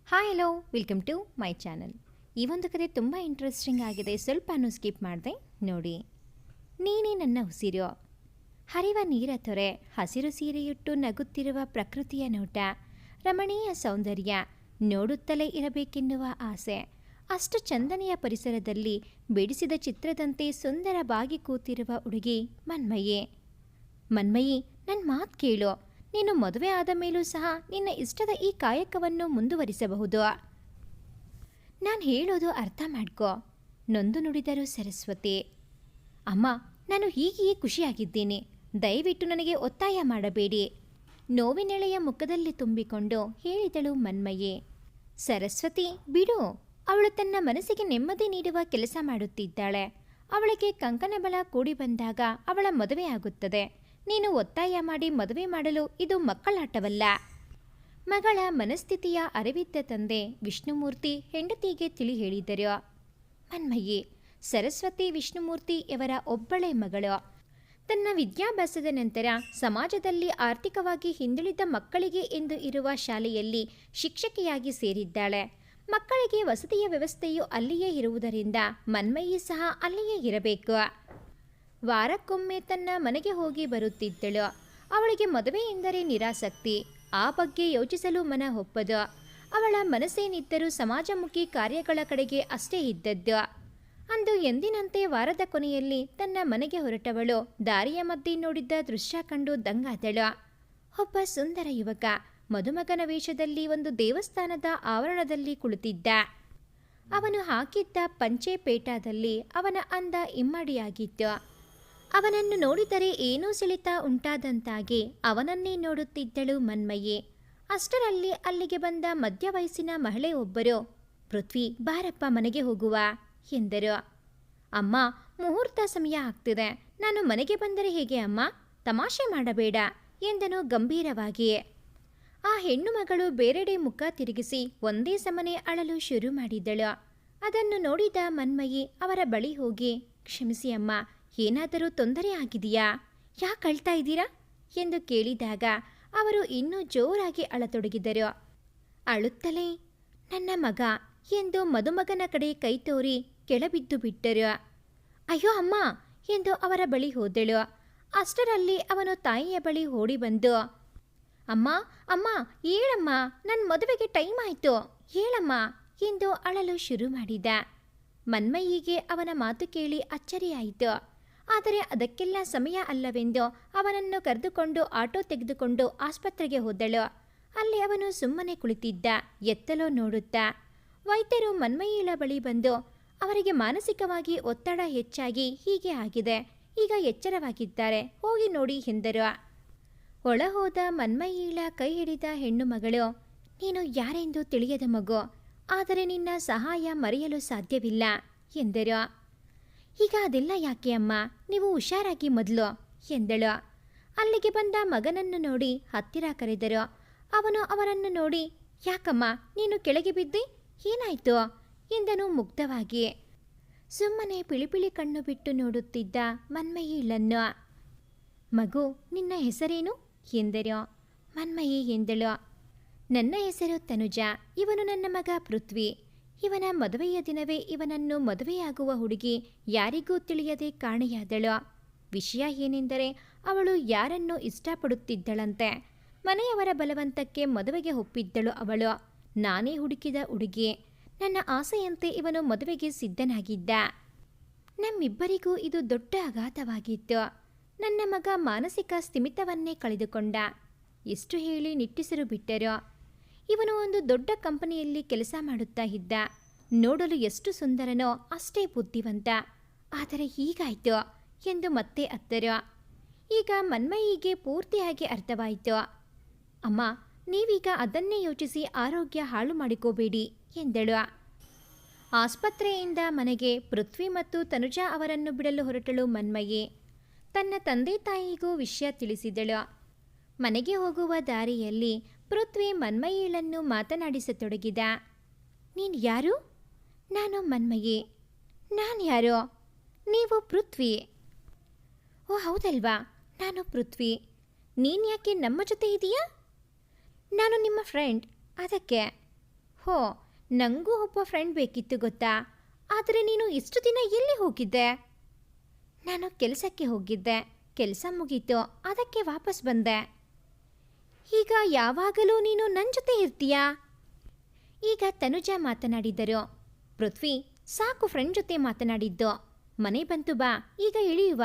Hi hello welcome to my channel. ಈ ಒಂದು ಕತೆ ತುಂಬ ಇಂಟ್ರೆಸ್ಟಿಂಗ್ ಆಗಿದೆ. ಸ್ವಲ್ಪನೂ ಸ್ಕಿಪ್ ಮಾಡಿದೆ ನೋಡಿ. ನೀನೇ ನನ್ನ ಉಸಿರು, ಹರಿವ ನೀರ ತೊರೆ, ಹಸಿರು ಸೀರೆಯುಟ್ಟು ನಗುತ್ತಿರುವ ಪ್ರಕೃತಿಯ ನೋಟ, ರಮಣೀಯ ಸೌಂದರ್ಯ, ನೋಡುತ್ತಲೇ ಇರಬೇಕೆನ್ನುವ ಆಸೆ. ಅಷ್ಟು ಚಂದನೆಯ ಪರಿಸರದಲ್ಲಿ ಬಿಡಿಸಿದ ಚಿತ್ರದಂತೆ ಸುಂದರವಾಗಿ ಕೂತಿರುವ ಹುಡುಗಿ ಮನ್ಮಯಿ. ಮನ್ಮಯಿ, ನನ್ನ ಮಾತು ಕೇಳು. ನೀನು ಮದುವೆ ಆದ ಮೇಲೂ ಸಹ ನಿನ್ನ ಇಷ್ಟದ ಈ ಕಾಯಕವನ್ನು ಮುಂದುವರಿಸಬಹುದು. ನಾನು ಹೇಳೋದು ಅರ್ಥ ಮಾಡ್ಕೋ, ನೊಂದು ನುಡಿದರು ಸರಸ್ವತಿ. ಅಮ್ಮ, ನಾನು ಹೀಗೆಯೇ ಖುಷಿಯಾಗಿದ್ದೀನಿ. ದಯವಿಟ್ಟು ನನಗೆ ಒತ್ತಾಯ ಮಾಡಬೇಡಿ, ನೋವಿನೆಳೆಯ ಮುಖದಲ್ಲಿ ತುಂಬಿಕೊಂಡು ಹೇಳಿದಳು ಮನ್ಮಯಿ. ಸರಸ್ವತಿ ಬಿಡು, ಅವಳು ತನ್ನ ಮನಸ್ಸಿಗೆ ನೆಮ್ಮದಿ ನೀಡುವ ಕೆಲಸ ಮಾಡುತ್ತಿದ್ದಾಳೆ. ಅವಳಿಗೆ ಕಂಕಣಬಲ ಕೂಡಿ ಬಂದಾಗ ಅವಳ ಮದುವೆ ಆಗುತ್ತದೆ. ನೀನು ಒತ್ತಾಯ ಮಾಡಿ ಮದುವೆ ಮಾಡಲು ಇದು ಮಕ್ಕಳಾಟವಲ್ಲ. ಮಗಳ ಮನಸ್ಥಿತಿಯ ಅರಿವಿದ್ದ ತಂದೆ ವಿಷ್ಣುಮೂರ್ತಿ ಹೆಂಡತಿಗೆ ತಿಳಿ ಹೇಳಿದರು. ಮನ್ಮಯಿ, ಸರಸ್ವತಿ ವಿಷ್ಣುಮೂರ್ತಿಯವರ ಒಬ್ಬಳೇ ಮಗಳು. ತನ್ನ ವಿದ್ಯಾಭ್ಯಾಸದ ನಂತರ ಸಮಾಜದಲ್ಲಿ ಆರ್ಥಿಕವಾಗಿ ಹಿಂದುಳಿದ ಮಕ್ಕಳಿಗೆ ಎಂದು ಇರುವ ಶಾಲೆಯಲ್ಲಿ ಶಿಕ್ಷಕಿಯಾಗಿ ಸೇರಿದ್ದಾಳೆ. ಮಕ್ಕಳಿಗೆ ವಸತಿಯ ವ್ಯವಸ್ಥೆಯು ಅಲ್ಲಿಯೇ ಇರುವುದರಿಂದ ಮನ್ಮಯಿ ಸಹ ಅಲ್ಲಿಯೇ ಇರಬೇಕು. ವಾರಕ್ಕೊಮ್ಮೆ ತನ್ನ ಮನೆಗೆ ಹೋಗಿ ಬರುತ್ತಿದ್ದಳು. ಅವಳಿಗೆ ಮದುವೆ ಎಂದರೆ ನಿರಾಸಕ್ತಿ. ಆ ಬಗ್ಗೆ ಯೋಚಿಸಲು ಮನ ಒಪ್ಪದು. ಅವಳ ಮನಸ್ಸೇನಿದ್ದರೂ ಸಮಾಜಮುಖಿ ಕಾರ್ಯಗಳ ಕಡೆಗೆ ಅಷ್ಟೇ ಇದ್ದದ್ದು. ಅಂದು ಎಂದಿನಂತೆ ವಾರದ ಕೊನೆಯಲ್ಲಿ ತನ್ನ ಮನೆಗೆ ಹೊರಟವಳು ದಾರಿಯ ಮಧ್ಯೆ ನೋಡಿದ್ದ ದೃಶ್ಯ ಕಂಡು ದಂಗಾದಳು. ಒಬ್ಬ ಸುಂದರ ಯುವಕ ಮದುಮಗನ ವೇಷದಲ್ಲಿ ಒಂದು ದೇವಸ್ಥಾನದ ಆವರಣದಲ್ಲಿ ಕುಳಿತಿದ್ದ. ಅವನು ಹಾಕಿದ್ದ ಪಂಚೆ ಪೇಟದಲ್ಲಿ ಅವನ ಅಂದ ಇಮ್ಮಡಿಯಾಗಿತ್ತು. ಅವನನ್ನು ನೋಡಿದರೆ ಏನೋ ಸೆಳೆತ ಉಂಟಾದಂತಾಗಿ ಅವನನ್ನೇ ನೋಡುತ್ತಿದ್ದಳು ಮನ್ಮಯಿ. ಅಷ್ಟರಲ್ಲಿ ಅಲ್ಲಿಗೆ ಬಂದ ಮಧ್ಯ ವಯಸ್ಸಿನ ಮಹಿಳೆ ಒಬ್ಬರು, ಪೃಥ್ವಿ ಬಾರಪ್ಪ ಮನೆಗೆ ಹೋಗುವ ಎಂದರು. ಅಮ್ಮ, ಮುಹೂರ್ತ ಸಮಯ ಆಗ್ತಿದೆ, ನಾನು ಮನೆಗೆ ಬಂದರೆ ಹೇಗೆ ಅಮ್ಮ? ತಮಾಷೆ ಮಾಡಬೇಡ ಎಂದನು ಗಂಭೀರವಾಗಿಯೇ. ಆ ಹೆಣ್ಣು ಮಗಳು ಬೇರೆಡೆ ಮುಖ ತಿರುಗಿಸಿ ಒಂದೇ ಸಮನೆ ಅಳಲು ಶುರು ಮಾಡಿದಳು. ಅದನ್ನು ನೋಡಿದ ಮನ್ಮಯಿ ಅವರ ಬಳಿ ಹೋಗಿ, ಕ್ಷಮಿಸಿ ಅಮ್ಮ, ಏನಾದರೂ ತೊಂದರೆ ಆಗಿದೆಯಾ? ಯಾಕೆ ಅಳ್ತಾ ಇದ್ದೀರಾ ಎಂದು ಕೇಳಿದಾಗ ಅವರು ಇನ್ನೂ ಜೋರಾಗಿ ಅಳತೊಡಗಿದರು. ಅಳುತ್ತಲೇ, ನನ್ನ ಮಗ ಎಂದು ಮದುಮಗನ ಕಡೆ ಕೈ ತೋರಿ ಕೆಳಬಿದ್ದು ಬಿಟ್ಟರು. ಅಯ್ಯೋ ಅಮ್ಮ ಎಂದು ಅವರ ಬಳಿ ಹೋದಳು. ಅಷ್ಟರಲ್ಲಿ ಅವನು ತಾಯಿಯ ಬಳಿ ಓಡಿ ಬಂದು, ಅಮ್ಮ ಅಮ್ಮ ಹೇಳಮ್ಮ, ನನ್ನ ಮದುವೆಗೆ ಟೈಮ್ ಆಯಿತು, ಹೇಳಮ್ಮ ಎಂದು ಅಳಲು ಶುರು ಮಾಡಿದ. ಮನ್ಮಯಿಗೆ ಅವನ ಮಾತು ಕೇಳಿ ಅಚ್ಚರಿಯಾಯಿತು. ಆದರೆ ಅದಕ್ಕೆಲ್ಲ ಸಮಯ ಅಲ್ಲವೆಂದು ಅವನನ್ನು ಕರೆದುಕೊಂಡು ಆಟೋ ತೆಗೆದುಕೊಂಡು ಆಸ್ಪತ್ರೆಗೆ ಹೋದಳು. ಅಲ್ಲಿ ಅವನು ಸುಮ್ಮನೆ ಕುಳಿತಿದ್ದ, ಎತ್ತಲೋ ನೋಡುತ್ತಾ. ವೈದ್ಯರು ಮನ್ಮಯಿಯ ಬಳಿ ಬಂದು, ಅವರಿಗೆ ಮಾನಸಿಕವಾಗಿ ಒತ್ತಡ ಹೆಚ್ಚಾಗಿ ಹೀಗೆ ಆಗಿದೆ, ಈಗ ಎಚ್ಚರವಾಗಿದ್ದಾರೆ, ಹೋಗಿ ನೋಡಿ ಎಂದರು. ಒಳ ಹೋದ ಮನ್ಮಯಿಯ ಕೈ ಹಿಡಿದ ಹೆಣ್ಣು ಮಗಳು, ನೀನು ಯಾರೆಂದು ತಿಳಿಯದ ಮಗು, ಆದರೆ ನಿನ್ನ ಸಹಾಯ ಮರೆಯಲು ಸಾಧ್ಯವಿಲ್ಲ ಎಂದರು. ಈಗ ಅದೆಲ್ಲ ಯಾಕೆ ಅಮ್ಮ, ನೀವು ಹುಷಾರಾಗಿ ಮೊದಲು ಎಂದಳು. ಅಲ್ಲಿಗೆ ಬಂದ ಮಗನನ್ನು ನೋಡಿ ಹತ್ತಿರ ಕರೆದರು. ಅವನು ಅವರನ್ನು ನೋಡಿ, ಯಾಕಮ್ಮ ನೀನು ಕೆಳಗೆ ಬಿದ್ದಿ, ಏನಾಯ್ತು ಎಂದನು ಮುಗ್ಧವಾಗಿ. ಸುಮ್ಮನೆ ಪಿಳಿಪಿಳಿ ಕಣ್ಣು ಬಿಟ್ಟು ನೋಡುತ್ತಿದ್ದ ಮನ್ಮಯಿಳನ್ನು. ಮಗು, ನಿನ್ನ ಹೆಸರೇನು ಎಂದರು. ಮನ್ಮಯಿ ಎಂದಳು. ನನ್ನ ಹೆಸರು ತನುಜ, ಇವನು ನನ್ನ ಮಗ ಪೃಥ್ವಿ. ಇವನ ಮದುವೆಯ ದಿನವೇ ಇವನನ್ನು ಮದುವೆಯಾಗುವ ಹುಡುಗಿ ಯಾರಿಗೂ ತಿಳಿಯದೆ ಕಾಣೆಯಾದಳು. ವಿಷಯ ಏನೆಂದರೆ ಅವಳು ಯಾರನ್ನು ಇಷ್ಟಪಡುತ್ತಿದ್ದಳಂತೆ. ಮನೆಯವರ ಬಲವಂತಕ್ಕೆ ಮದುವೆಗೆ ಒಪ್ಪಿದ್ದಳು ಅವಳು. ನಾನೇ ಹುಡುಕಿದ ಹುಡುಗಿ. ನನ್ನ ಆಸೆಯಂತೆ ಇವನು ಮದುವೆಗೆ ಸಿದ್ಧನಾಗಿದ್ದ. ನಮ್ಮಿಬ್ಬರಿಗೂ ಇದು ದೊಡ್ಡ ಆಘಾತವಾಗಿತ್ತು. ನನ್ನ ಮಗ ಮಾನಸಿಕ ಸ್ಥಿಮಿತವನ್ನೇ ಕಳೆದುಕೊಂಡ. ಎಷ್ಟು ಹೇಳಿ ನಿಟ್ಟಿಸರು ಬಿಟ್ಟರು. ಇವನು ಒಂದು ದೊಡ್ಡ ಕಂಪನಿಯಲ್ಲಿ ಕೆಲಸ ಮಾಡುತ್ತಾ ಇದ್ದ. ನೋಡಲು ಎಷ್ಟು ಸುಂದರನೋ ಅಷ್ಟೇ ಬುದ್ಧಿವಂತ. ಆದರೆ ಹೀಗಾಯ್ತು ಎಂದು ಮತ್ತೆ ಅತ್ತರು. ಈಗ ಮನ್ಮಯಿಗೆ ಪೂರ್ತಿಯಾಗಿ ಅರ್ಥವಾಯಿತು. ಅಮ್ಮ, ನೀವೀಗ ಅದನ್ನೇ ಯೋಚಿಸಿ ಆರೋಗ್ಯ ಹಾಳು ಮಾಡಿಕೋಬೇಡಿ ಎಂದಳು. ಆಸ್ಪತ್ರೆಯಿಂದ ಮನೆಗೆ ಪೃಥ್ವಿ ಮತ್ತು ತನುಜಾ ಅವರನ್ನು ಬಿಡಲು ಹೊರಟಳು ಮನ್ಮಯಿ. ತನ್ನ ತಂದೆ ತಾಯಿಗೂ ವಿಷಯ ತಿಳಿಸಿದಳು. ಮನೆಗೆ ಹೋಗುವ ದಾರಿಯಲ್ಲಿ ಪೃಥ್ವಿ ಮನ್ಮಯಿಳನ್ನು ಮಾತನಾಡಿಸತೊಡಗಿದ. ನೀನು ಯಾರು? ನಾನು ಮನ್ಮಯಿ. ನಾನು ಯಾರೋ? ನೀವು ಪೃಥ್ವಿ. ಓ ಹೌದಲ್ವಾ, ನಾನು ಪೃಥ್ವಿ. ನೀನು ಯಾಕೆ ನಮ್ಮ ಜೊತೆ ಇದೆಯಾ? ನಾನು ನಿಮ್ಮ ಫ್ರೆಂಡ್, ಅದಕ್ಕೆ. ಹೋ, ನನಗೂ ಒಬ್ಬ ಫ್ರೆಂಡ್ ಬೇಕಿತ್ತು ಗೊತ್ತಾ. ಆದರೆ ನೀನು ಇಷ್ಟು ದಿನ ಎಲ್ಲಿ ಹೋಗಿದ್ದೆ? ನಾನು ಕೆಲಸಕ್ಕೆ ಹೋಗಿದ್ದೆ. ಕೆಲಸ ಮುಗೀತು, ಅದಕ್ಕೆ ವಾಪಸ್ ಬಂದೆ. ಈಗ ಯಾವಾಗಲೂ ನೀನು ನನ್ನ ಜೊತೆ ಇರ್ತೀಯಾ? ಈಗ ತನುಜಾ ಮಾತನಾಡಿದರು. ಪೃಥ್ವಿ, ಸಾಕು ಫ್ರೆಂಡ್ ಜೊತೆ ಮಾತನಾಡಿದ್ದು. ಮನೆ ಬಂತು ಬಾ, ಈಗ ಇಳಿಯುವ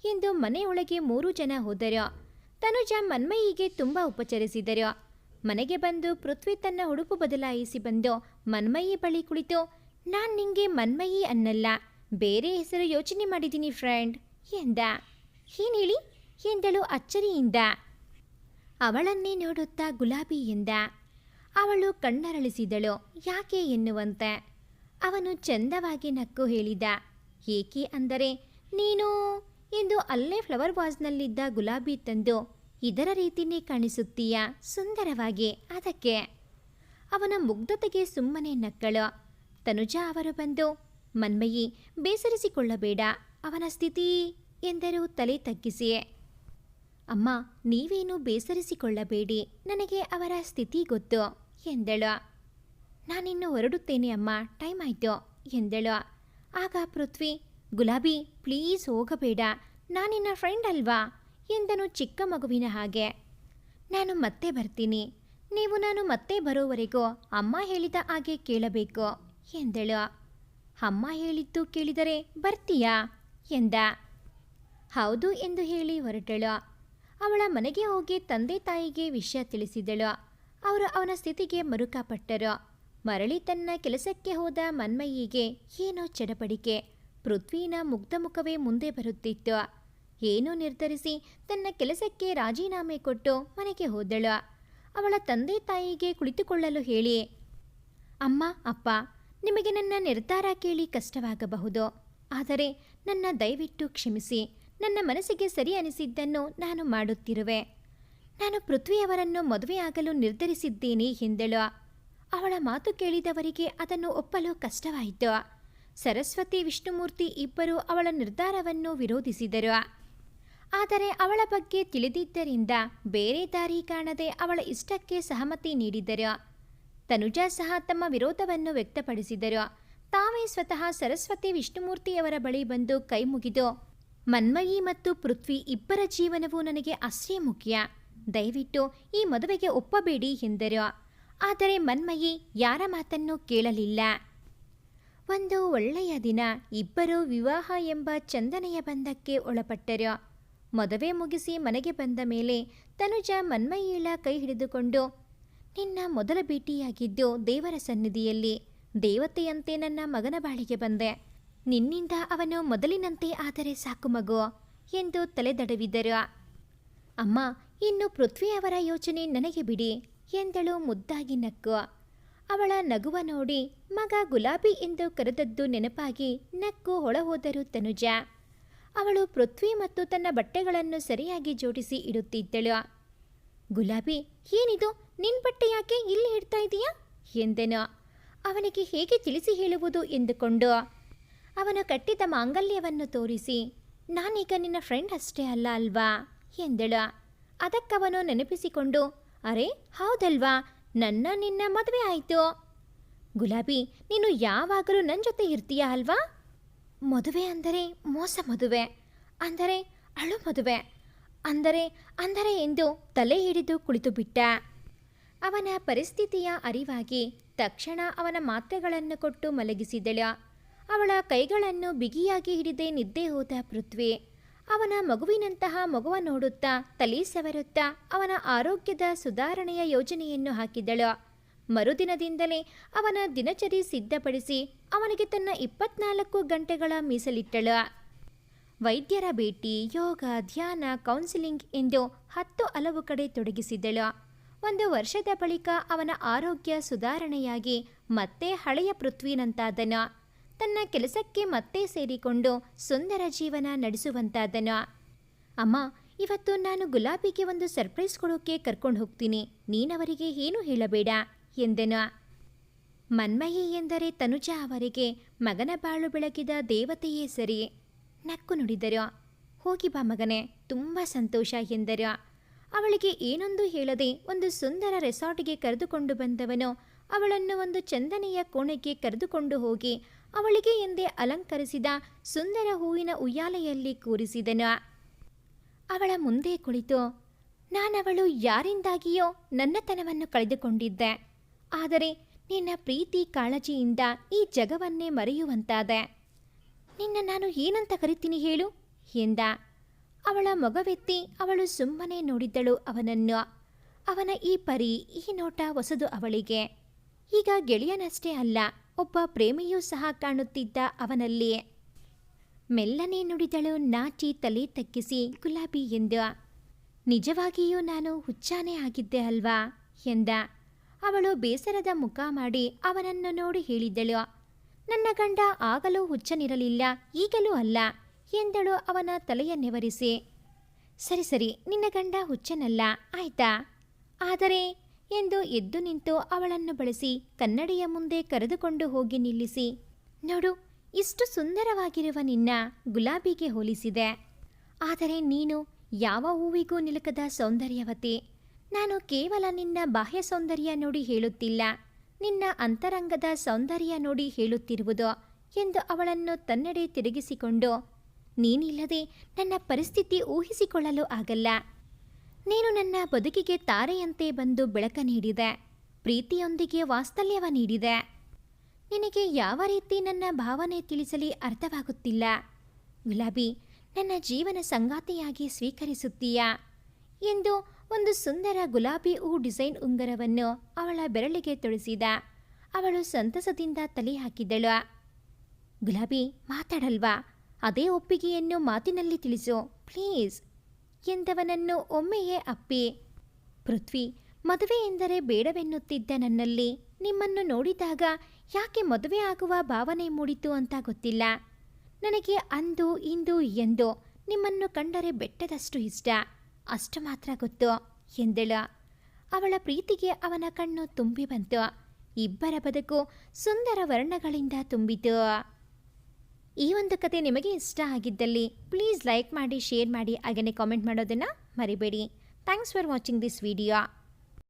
ಎಂದು ಮನೆಯೊಳಗೆ 3 ಜನ ಹೋದರು. ತನುಜಾ ಮನ್ಮಯಿಗೆ ತುಂಬ ಉಪಚರಿಸಿದರು. ಮನೆಗೆ ಬಂದು ಪೃಥ್ವಿ ತನ್ನ ಉಡುಪು ಬದಲಾಯಿಸಿ ಬಂದು ಮನ್ಮಯಿ ಬಳಿ ಕುಳಿತು, ನಾನು ನಿಂಗೆ ಮನ್ಮಯಿ ಅನ್ನಲ್ಲ, ಬೇರೆ ಹೆಸರು ಯೋಚನೆ ಮಾಡಿದ್ದೀನಿ ಫ್ರೆಂಡ್ ಎಂದ. ಏನ್ ಹೇಳಿ ಎಂದಳು ಅಚ್ಚರಿಯಿಂದ. ಅವಳನ್ನೇ ನೋಡುತ್ತಾ ಗುಲಾಬಿ ಎಂದ. ಅವಳು ಕಣ್ಣರಳಿಸಿದಳು, ಯಾಕೆ ಎನ್ನುವಂತೆ. ಅವನು ಚಂದವಾಗಿ ನಕ್ಕು ಹೇಳಿದ, ಏಕೆ ಅಂದರೆ ನೀನು ಎಂದು ಅಲ್ಲೇ ಫ್ಲವರ್ ವಾಸ್ನಲ್ಲಿದ್ದ ಗುಲಾಬಿ ತಂದು, ಇದರ ರೀತಿಯೇ ಕಾಣಿಸುತ್ತೀಯಾ ಸುಂದರವಾಗಿ, ಅದಕ್ಕೆ. ಅವನ ಮುಗ್ಧತೆಗೆ ಸುಮ್ಮನೆ ನಕ್ಕಳು. ತನುಜಾ ಅವರು ಬಂದು, ಮನ್ಮಯಿ ಬೇಸರಿಸಿಕೊಳ್ಳಬೇಡ, ಅವನ ಸ್ಥಿತಿ ಎಂದರು ತಲೆ ತಗ್ಗಿಸಿ. ಅಮ್ಮ, ನೀವೇನು ಬೇಸರಿಸಿಕೊಳ್ಳಬೇಡಿ, ನನಗೆ ಅವರ ಸ್ಥಿತಿ ಗೊತ್ತು ಎಂದಳು. ನಾನಿನ್ನು ಹೊರಡುತ್ತೇನೆ ಅಮ್ಮ, ಟೈಮ್ ಆಯಿತು ಎಂದಳು. ಆಗ ಪೃಥ್ವಿ, ಗುಲಾಬಿ ಪ್ಲೀಸ್ ಹೋಗಬೇಡ, ನಾನಿನ್ನ ಫ್ರೆಂಡ್ ಅಲ್ವಾ ಎಂದನು ಚಿಕ್ಕ ಮಗುವಿನ ಹಾಗೆ. ನಾನು ಮತ್ತೆ ಬರ್ತೀನಿ, ನೀವು ನಾನು ಮತ್ತೆ ಬರೋವರೆಗೂ ಅಮ್ಮ ಹೇಳಿದ ಹಾಗೆ ಕೇಳಬೇಕು ಎಂದಳು. ಅಮ್ಮ ಹೇಳಿದ್ದು ಕೇಳಿದರೆ ಬರ್ತೀಯಾ ಎಂದ. ಹೌದು ಎಂದು ಹೇಳಿ ಹೊರಟಳು. ಅವಳ ಮನೆಗೆ ಹೋಗಿ ತಂದೆ ತಾಯಿಗೆ ವಿಷಯ ತಿಳಿಸಿದಳು. ಅವರು ಅವನ ಸ್ಥಿತಿಗೆ ಮರುಕಪಟ್ಟರು. ಮರಳಿ ತನ್ನ ಕೆಲಸಕ್ಕೆ ಹೋದ ಮನ್ಮಯಿಗೆ ಏನೋ ಚಡಪಡಿಕೆ. ಪೃಥ್ವಿನ ಮುಗ್ಧ ಮುಖವೇ ಮುಂದೆ ಬರುತ್ತಿತ್ತು. ಏನೋ ನಿರ್ಧರಿಸಿ ತನ್ನ ಕೆಲಸಕ್ಕೆ ರಾಜೀನಾಮೆ ಕೊಟ್ಟು ಮನೆಗೆ ಹೋದಳು. ಅವಳ ತಂದೆ ತಾಯಿಗೆ ಕುಳಿತುಕೊಳ್ಳಲು ಹೇಳಿ, ಅಮ್ಮ ಅಪ್ಪ, ನಿಮಗೆ ನನ್ನ ನಿರ್ಧಾರ ಕೇಳಿ ಕಷ್ಟವಾಗಬಹುದು, ಆದರೆ ನನ್ನ ದಯವಿಟ್ಟು ಕ್ಷಮಿಸಿ. ನನ್ನ ಮನಸ್ಸಿಗೆ ಸರಿ ಅನಿಸಿದ್ದನ್ನು ನಾನು ಮಾಡುತ್ತಿರುವೆ. ನಾನು ಪೃಥ್ವಿಯವರನ್ನು ಮದುವೆಯಾಗಲು ನಿರ್ಧರಿಸಿದ್ದೇನೆ ಎಂದಳು. ಅವಳ ಮಾತು ಕೇಳಿದವರಿಗೆ ಅದನ್ನು ಒಪ್ಪಲು ಕಷ್ಟವಾಯಿತು. ಸರಸ್ವತಿ ವಿಷ್ಣುಮೂರ್ತಿ ಇಬ್ಬರು ಅವಳ ನಿರ್ಧಾರವನ್ನು ವಿರೋಧಿಸಿದರು. ಆದರೆ ಅವಳ ಬಗ್ಗೆ ತಿಳಿದಿದ್ದರಿಂದ ಬೇರೆ ದಾರಿ ಕಾಣದೆ ಅವಳ ಇಷ್ಟಕ್ಕೆ ಸಹಮತಿ ನೀಡಿದರು. ತನುಜಾ ಸಹ ತಮ್ಮ ವಿರೋಧವನ್ನು ವ್ಯಕ್ತಪಡಿಸಿದರು. ತಾವೇ ಸ್ವತಃ ಸರಸ್ವತಿ ವಿಷ್ಣುಮೂರ್ತಿಯವರ ಬಳಿ ಬಂದು ಕೈ ಮುಗಿದು, ಮನ್ಮಯಿ ಮತ್ತು ಪೃಥ್ವಿ ಇಬ್ಬರ ಜೀವನವೂ ನನಗೆ ಅಷ್ಟೇ ಮುಖ್ಯ, ದಯವಿಟ್ಟು ಈ ಮದುವೆಗೆ ಒಪ್ಪಬೇಡಿ ಎಂದರು. ಆದರೆ ಮನ್ಮಯಿ ಯಾರ ಮಾತನ್ನು ಕೇಳಲಿಲ್ಲ. ಒಂದು ಒಳ್ಳೆಯ ದಿನ ಇಬ್ಬರೂ ವಿವಾಹ ಎಂಬ ಚಂದನೆಯ ಬಂಧಕ್ಕೆ ಒಳಪಟ್ಟರು. ಮದುವೆ ಮುಗಿಸಿ ಮನೆಗೆ ಬಂದ ಮೇಲೆ ತನುಜಾ ಮನ್ಮಯಿಳ ಕೈ ಹಿಡಿದುಕೊಂಡು, ನಿನ್ನ ಮೊದಲ ಭೇಟಿಯಾಗಿದ್ದು ದೇವರ ಸನ್ನಿಧಿಯಲ್ಲಿ. ದೇವತೆಯಂತೆ ನನ್ನ ಮಗನ ಬಾಳಿಗೆ ಬಂದೆ. ನಿನ್ನಿಂದ ಅವನು ಮೊದಲಿನಂತೆ ಆದರೆ ಸಾಕು ಮಗು ಎಂದು ತಲೆದಡವಿದರು. ಅಮ್ಮ, ಇನ್ನು ಪೃಥ್ವಿಯವರ ಯೋಚನೆ ನನಗೆ ಬಿಡಿ ಎಂದಳು ಮುದ್ದಾಗಿ ನಕ್ಕು. ಅವಳ ನಗುವ ನೋಡಿ ಮಗ ಗುಲಾಬಿ ಎಂದು ಕರೆದದ್ದು ನೆನಪಾಗಿ ನಕ್ಕು ಹೊಳಹೋದರು ತನುಜಾ. ಅವಳು ಪೃಥ್ವಿ ಮತ್ತು ತನ್ನ ಬಟ್ಟೆಗಳನ್ನು ಸರಿಯಾಗಿ ಜೋಡಿಸಿ ಇಡುತ್ತಿದ್ದಳು. ಗುಲಾಬಿ, ಏನಿದು, ನಿನ್ ಬಟ್ಟೆ ಯಾಕೆ ಇಲ್ಲಿ ಇಡ್ತಾ ಇದೀಯಾ ಎಂದನು. ಅವನಿಗೆ ಹೇಗೆ ತಿಳಿಸಿ ಹೇಳುವುದು ಎಂದುಕೊಂಡು ಅವನು ಕಟ್ಟಿದ ಮಾಂಗಲ್ಯವನ್ನು ತೋರಿಸಿ, ನಾನೀಗ ನಿನ್ನ ಫ್ರೆಂಡ್ ಅಷ್ಟೇ ಅಲ್ಲ ಅಲ್ವಾ ಎಂದಳು. ಅದಕ್ಕವನು ನೆನಪಿಸಿಕೊಂಡು, ಅರೆ ಹೌದಲ್ವಾ, ನನ್ನ ನಿನ್ನ ಮದುವೆ ಆಯಿತು. ಗುಲಾಬಿ, ನೀನು ಯಾವಾಗಲೂ ನನ್ನ ಜೊತೆ ಇರ್ತೀಯ ಅಲ್ವಾ? ಮದುವೆ ಅಂದರೆ ಮೋಸ ಮದುವೆ, ಅಂದರೆ ಅಳು ಮದುವೆ, ಅಂದರೆ ಎಂದು ತಲೆ ಹಿಡಿದು ಕುಳಿತು ಬಿಟ್ಟ. ಅವನ ಪರಿಸ್ಥಿತಿಯ ಅರಿವಾಗಿ ತಕ್ಷಣ ಅವನ ಮಾತ್ರೆಗಳನ್ನು ಕೊಟ್ಟು ಮಲಗಿಸಿದಳು. ಅವಳ ಕೈಗಳನ್ನು ಬಿಗಿಯಾಗಿ ಹಿಡಿದೇ ನಿದ್ದೆ ಹೋದ ಪೃಥ್ವಿ ಅವನ ಮಗುವಿನಂತಹ ಮಗುವ ನೋಡುತ್ತಾ ತಲೆ ಸವರುತ್ತಾ ಅವನ ಆರೋಗ್ಯದ ಸುಧಾರಣೆಯ ಯೋಜನೆಯನ್ನು ಹಾಕಿದಳು. ಮರುದಿನದಿಂದಲೇ ಅವನ ದಿನಚರಿ ಸಿದ್ಧಪಡಿಸಿ ಅವನಿಗೆ ತನ್ನ 24 ಗಂಟೆಗಳ ಮೀಸಲಿಟ್ಟಳು. ವೈದ್ಯರ ಭೇಟಿ, ಯೋಗ, ಧ್ಯಾನ, ಕೌನ್ಸಿಲಿಂಗ್ ಎಂದು 10 ಹಲವು ಕಡೆ ತೊಡಗಿಸಿದಳು. 1 ವರ್ಷದ ಬಳಿಕ ಅವನ ಆರೋಗ್ಯ ಸುಧಾರಣೆಯಾಗಿ ಮತ್ತೆ ಹಳೆಯ ಪೃಥ್ವಿನಂತಾದನು. ತನ್ನ ಕೆಲಸಕ್ಕೆ ಮತ್ತೆ ಸೇರಿಕೊಂಡು ಸುಂದರ ಜೀವನ ನಡೆಸುವಂತಾದನು. ಅಮ್ಮ, ಇವತ್ತು ನಾನು ಗುಲಾಬಿಗೆ ಒಂದು ಸರ್ಪ್ರೈಸ್ ಕೊಡೋಕೆ ಕರ್ಕೊಂಡು ಹೋಗ್ತೀನಿ, ನೀನವರಿಗೆ ಏನೂ ಹೇಳಬೇಡ ಎಂದನು. ಮನ್ಮಯಿ ಎಂದರೆ ತನುಜಾ ಅವರಿಗೆ ಮಗನ ಬಾಳು ಬೆಳಗಿದ ದೇವತೆಯೇ ಸರಿ. ನಕ್ಕು ನುಡಿದರು. ಹೋಗಿ ಬಾ ಮಗನೇ, ತುಂಬ ಸಂತೋಷ ಎಂದರು. ಅವಳಿಗೆ ಏನೊಂದು ಹೇಳದೆ ಒಂದು ಸುಂದರ ರೆಸಾರ್ಟ್ಗೆ ಕರೆದುಕೊಂಡು ಬಂದವನು ಅವಳನ್ನು ಒಂದು ಚಂದನೆಯ ಕೋಣೆಗೆ ಕರೆದುಕೊಂಡು ಹೋಗಿ ಅವಳಿಗೆ ಎಂದೇ ಅಲಂಕರಿಸಿದ ಸುಂದರ ಹೂವಿನ ಉಯ್ಯಾಲೆಯಲ್ಲಿ ಕೂರಿಸಿದನು. ಅವಳ ಮುಂದೆ ಕುಳಿತು, ನಾನವಳು ಯಾರಿಂದಾಗಿಯೋ ನನ್ನತನವನ್ನು ಕಳೆದುಕೊಂಡಿದ್ದೆ. ಆದರೆ ನಿನ್ನ ಪ್ರೀತಿ ಕಾಳಜಿಯಿಂದ ಈ ಜಗವನ್ನೇ ಮರೆಯುವಂತಾದೆ. ನಿನ್ನ ನಾನು ಏನಂತ ಕರಿತೀನಿ ಹೇಳು ಎಂದ. ಅವಳ ಮೊಗವೆತ್ತಿ ಅವಳು ಸುಮ್ಮನೆ ನೋಡಿದ್ದಳು ಅವನನ್ನು. ಅವನ ಈ ಪರಿ, ಈ ನೋಟ ಹೊಸದು ಅವಳಿಗೆ. ಈಗ ಗೆಳೆಯನಷ್ಟೇ ಅಲ್ಲ, ಒಬ್ಬ ಪ್ರೇಮಿಯೂ ಸಹ ಕಾಣುತ್ತಿದ್ದ ಅವನಲ್ಲಿ. ಮೆಲ್ಲನೆ ನುಡಿದಳು ನಾಚಿ ತಲೆ ತಗ್ಗಿಸಿ, ಗುಲಾಬಿ ಎಂದು. ನಿಜವಾಗಿಯೂ ನಾನು ಹುಚ್ಚಾನೇ ಆಗಿದ್ದೆ ಅಲ್ವಾ ಎಂದ. ಅವಳು ಬೇಸರದ ಮುಖ ಮಾಡಿ ಅವನನ್ನು ನೋಡಿ ಹೇಳಿದಳು, ನನ್ನ ಗಂಡ ಆಗಲೂ ಹುಚ್ಚನಿರಲಿಲ್ಲ, ಈಗಲೂ ಅಲ್ಲ ಎಂದಳು ಅವನ ತಲೆಯ ನೆವರಿಸಿ. ಸರಿ ಸರಿ, ನಿನ್ನ ಗಂಡ ಹುಚ್ಚನಲ್ಲ ಆಯ್ತಾ, ಆದರೆ ಎಂದು ಎದ್ದು ನಿಂತು ಅವಳನ್ನು ಬಳಸಿ ಕನ್ನಡಿಯ ಮುಂದೆ ಕರೆದುಕೊಂಡು ಹೋಗಿ ನಿಲ್ಲಿಸಿ, ನೋಡು, ಇಷ್ಟು ಸುಂದರವಾಗಿರುವ ನಿನ್ನ ಗುಲಾಬಿಗೆ ಹೋಲಿಸಿದೆ. ಆದರೆ ನೀನು ಯಾವ ಹೂವಿಗೂ ನಿಲುಕದ ಸೌಂದರ್ಯವತಿ. ನಾನು ಕೇವಲ ನಿನ್ನ ಬಾಹ್ಯ ಸೌಂದರ್ಯ ನೋಡಿ ಹೇಳುತ್ತಿಲ್ಲ, ನಿನ್ನ ಅಂತರಂಗದ ಸೌಂದರ್ಯ ನೋಡಿ ಹೇಳುತ್ತಿರುವುದು ಎಂದು ಅವಳನ್ನು ತನ್ನೆಡೆ ತಿರುಗಿಸಿಕೊಂಡು, ನೀನಿಲ್ಲದೆ ನನ್ನ ಪರಿಸ್ಥಿತಿ ಊಹಿಸಿಕೊಳ್ಳಲು ಆಗಲ್ಲ. ನೀನು ನನ್ನ ಬದುಕಿಗೆ ತಾರೆಯಂತೆ ಬಂದು ಬೆಳಕ ನೀಡಿದೆ, ಪ್ರೀತಿಯೊಂದಿಗೆ ವಾತ್ಸಲ್ಯವ ನೀಡಿದೆ. ನಿನಗೆ ಯಾವ ರೀತಿ ನನ್ನ ಭಾವನೆ ತಿಳಿಸಲಿ ಅರ್ಥವಾಗುತ್ತಿಲ್ಲ. ಗುಲಾಬಿ, ನನ್ನ ಜೀವನ ಸಂಗಾತಿಯಾಗಿ ಸ್ವೀಕರಿಸುತ್ತೀಯಾ ಎಂದು ಒಂದು ಸುಂದರ ಗುಲಾಬಿ ಹೂ ಡಿಸೈನ್ ಉಂಗುರವನ್ನು ಅವಳ ಬೆರಳಿಗೆ ತೊಡಿಸಿದ. ಅವಳು ಸಂತಸದಿಂದ ತಲೆ ಹಾಕಿದಳು. ಗುಲಾಬಿ, ಮಾತಾಡಲ್ವಾ? ಅದೇ ಒಪ್ಪಿಗೆಯನ್ನು ಮಾತಿನಲ್ಲಿ ತಿಳಿಸು ಪ್ಲೀಸ್ ಎಂದವನನ್ನು ಒಮ್ಮೆಯೇ ಅಪ್ಪಿ. ಪೃಥ್ವಿ, ಮದುವೆ ಎಂದರೆ ಬೇಡವೆನ್ನುತ್ತಿದ್ದ ನನ್ನಲ್ಲಿ ನಿಮ್ಮನ್ನು ನೋಡಿದಾಗ ಯಾಕೆ ಮದುವೆ ಆಗುವ ಭಾವನೆ ಮೂಡಿತು ಅಂತ ಗೊತ್ತಿಲ್ಲ. ನನಗೆ ಅಂದು ಇಂದು ಎಂದು ನಿಮ್ಮನ್ನು ಕಂಡರೆ ಬೆಟ್ಟದಷ್ಟು ಇಷ್ಟ, ಅಷ್ಟು ಮಾತ್ರ ಗೊತ್ತು ಎಂದಳು. ಅವಳ ಪ್ರೀತಿಗೆ ಅವನ ಕಣ್ಣು ತುಂಬಿ ಬಂತು. ಇಬ್ಬರ ಬದುಕು ಸುಂದರ ವರ್ಣಗಳಿಂದ ತುಂಬಿತು. ಈ ಒಂದು ಕತೆ ನಿಮಗೆ ಇಷ್ಟ ಆಗಿದ್ದಲ್ಲಿ ಪ್ಲೀಸ್ ಲೈಕ್ ಮಾಡಿ, ಶೇರ್ ಮಾಡಿ, ಹಾಗೆಯೇ ಕಾಮೆಂಟ್ ಮಾಡೋದನ್ನು ಮರಿಬೇಡಿ. Thanks for watching this video.